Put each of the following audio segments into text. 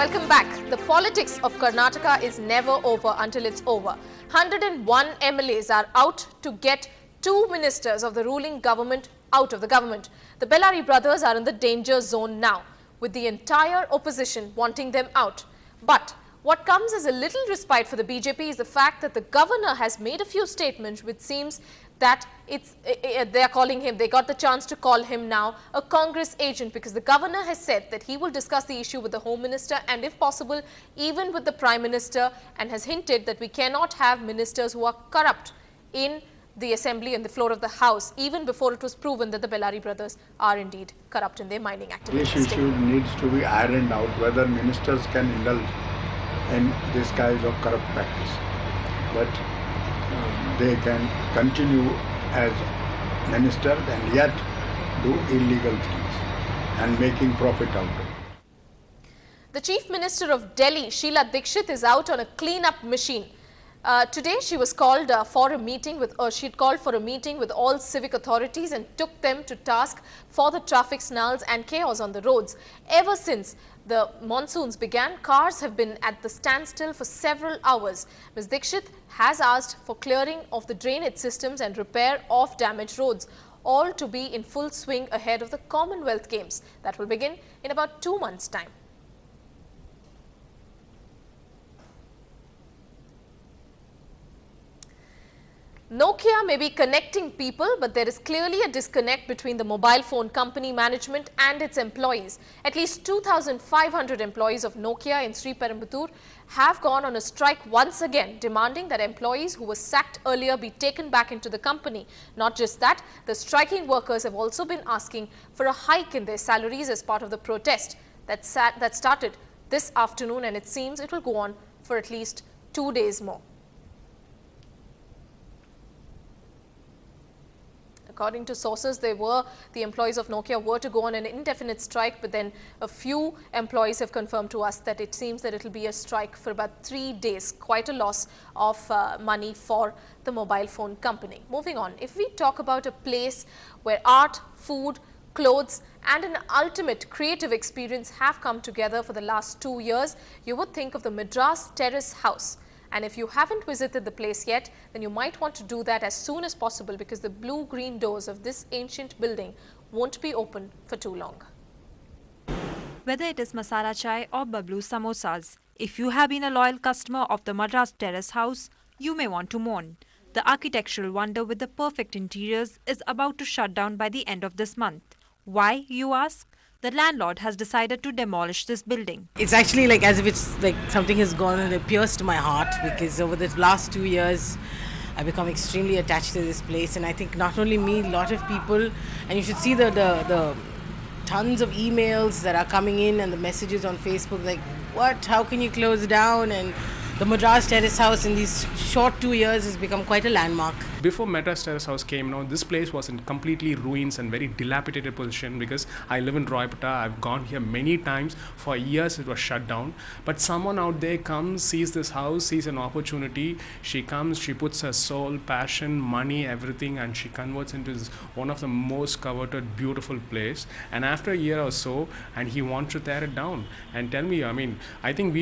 Welcome back. The politics of Karnataka is never over until it's over. 101 MLAs are out to get 2 ministers of the ruling government out of the government. The Bellary brothers are in the danger zone now, with the entire opposition wanting them out. But what comes as a little respite for the BJP is the fact that the governor has made a few statements which seems that they got the chance to call him now a Congress agent, because the governor has said that he will discuss the issue with the Home Minister and if possible even with the Prime Minister, and has hinted that we cannot have ministers who are corrupt in the assembly and the floor of the house, even before it was proven that the Bellary brothers are indeed corrupt in their mining activities. This issue needs to be ironed out, whether ministers can indulge in this kind of corrupt practice, but they can continue as ministers and yet do illegal things and making profit out of it. The Chief Minister of Delhi, Sheila Dikshit, is out on a clean-up mission. Today, she was called for a meeting with all civic authorities and took them to task for the traffic snarls and chaos on the roads. Ever since the monsoons began, cars have been at the standstill for several hours. Ms. Dikshit has asked for clearing of the drainage systems and repair of damaged roads, all to be in full swing ahead of the Commonwealth Games that will begin in about 2 months' time. Nokia may be connecting people, but there is clearly a disconnect between the mobile phone company management and its employees. At least 2,500 employees of Nokia in Sri Perumbudur have gone on a strike once again, demanding that employees who were sacked earlier be taken back into the company. Not just that, the striking workers have also been asking for a hike in their salaries as part of the protest that started this afternoon, and it seems it will go on for at least 2 days more. According to sources, the employees of Nokia were to go on an indefinite strike, but then a few employees have confirmed to us that it seems that it will be a strike for about 3 days. Quite a loss of money for the mobile phone company. Moving on, if we talk about a place where art, food, clothes and an ultimate creative experience have come together for the last 2 years, you would think of the Madras Terrace House. And if you haven't visited the place yet, then you might want to do that as soon as possible, because the blue-green doors of this ancient building won't be open for too long. Whether it is masala chai or bablu samosas, if you have been a loyal customer of the Madras Terrace House, you may want to mourn. The architectural wonder with the perfect interiors is about to shut down by the end of this month. Why, you ask? The landlord has decided to demolish this building. It's actually like as if it's like something has gone and pierced my heart, because over the last 2 years I've become extremely attached to this place, and I think not only me, a lot of people, and you should see the tons of emails that are coming in and the messages on Facebook like, what, how can you close down? And the Madras Terrace House in these short 2 years has become quite a landmark. Before Madras Terrace House came, this place was in completely ruins and very dilapidated position, because I live in Roypata. I've gone here many times. For years it was shut down. But someone out there comes, sees this house, sees an opportunity. She comes, she puts her soul, passion, money, everything, and she converts into this, one of the most coveted, beautiful place. And after a year or so, and he wants to tear it down. And tell me, I think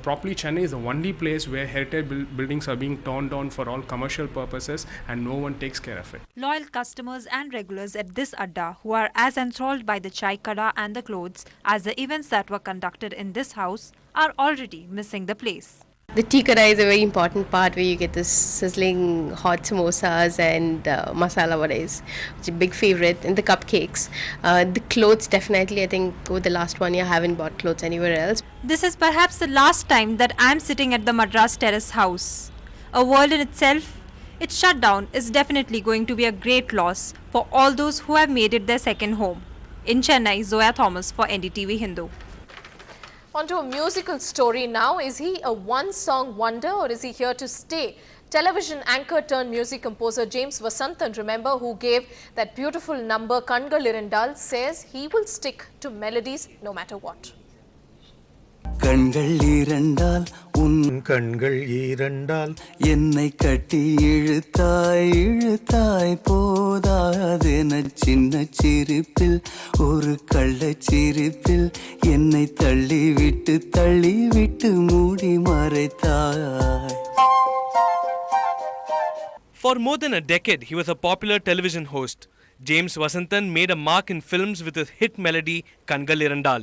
properly Chennai is the only place where heritage buildings are being torn down for all commercial purposes, and no one takes care of it. Loyal customers and regulars at this adda, who are as enthralled by the chai kada and the clothes as the events that were conducted in this house, are already missing the place. The tea kada is a very important part, where you get this sizzling hot samosas and masala vadais, which is a big favorite, and the cupcakes. The clothes, definitely, I think over the last 1 year I haven't bought clothes anywhere else. This is perhaps the last time that I'm sitting at the Madras Terrace House. A world in itself. Its shutdown is definitely going to be a great loss for all those who have made it their second home. In Chennai, Zoya Thomas for Ndtv-Hindu. On to a musical story now. Is he a one-song wonder, or is he here to stay? Television anchor turned music composer James Vasantan, remember, who gave that beautiful number Kangal Irandal, says he will stick to melodies no matter what. கண்கள் இரண்டால் உன் கண்கள் இரண்டால் என்னை கட்டி இழுத்தாய் இழுத்தாய் போதாதென சின்ன சிரிப்பில் ஒரு கள்ளச் சிரிப்பில் என்னை தள்ளிவிட்டு மூடி மறைத்தாய். For more than a decade, he was a popular television host. James Vasantan made a mark in films with his hit melody Kangal Irandal.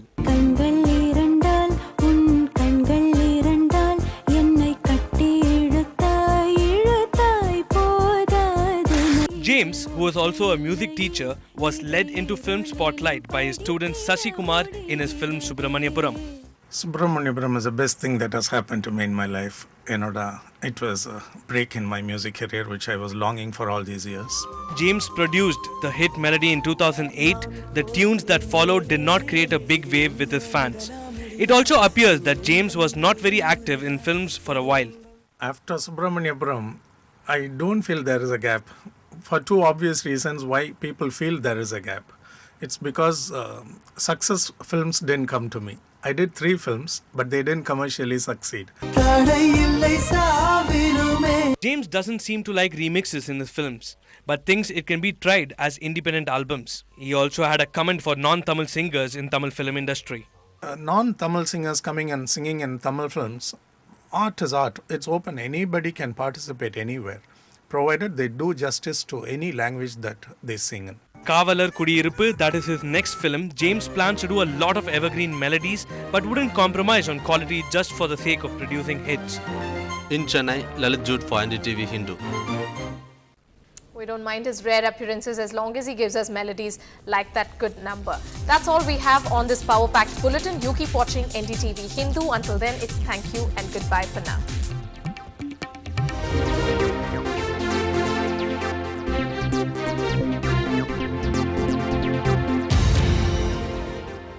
James, who was also a music teacher, was led into film spotlight by his student Sashi Kumar in his film Subramaniapuram. Subramaniapuram is the best thing that has happened to me in my life. It was a break in my music career which I was longing for all these years. James produced the hit melody in 2008. The tunes that followed did not create a big wave with his fans. It also appears that James was not very active in films for a while. After Subramaniapuram, I don't feel there is a gap. For two obvious reasons why people feel there is a gap. It's because success films didn't come to me. I did 3 films, but they didn't commercially succeed. James doesn't seem to like remixes in his films, but thinks it can be tried as independent albums. He also had a comment for non-Tamil singers in Tamil film industry. Non-Tamil singers coming and singing in Tamil films, art is art. It's open. Anybody can participate anywhere, provided they do justice to any language that they sing in. Kavalar Kudiyiruppu, that is his next film, James plans to do a lot of evergreen melodies but wouldn't compromise on quality just for the sake of producing hits. In Chennai, Lalit Jude for Ndtv-Hindu. We don't mind his rare appearances as long as he gives us melodies like that good number. That's all we have on this power-packed bulletin. You keep watching NDTV Hindu. Until then, it's thank you and goodbye for now.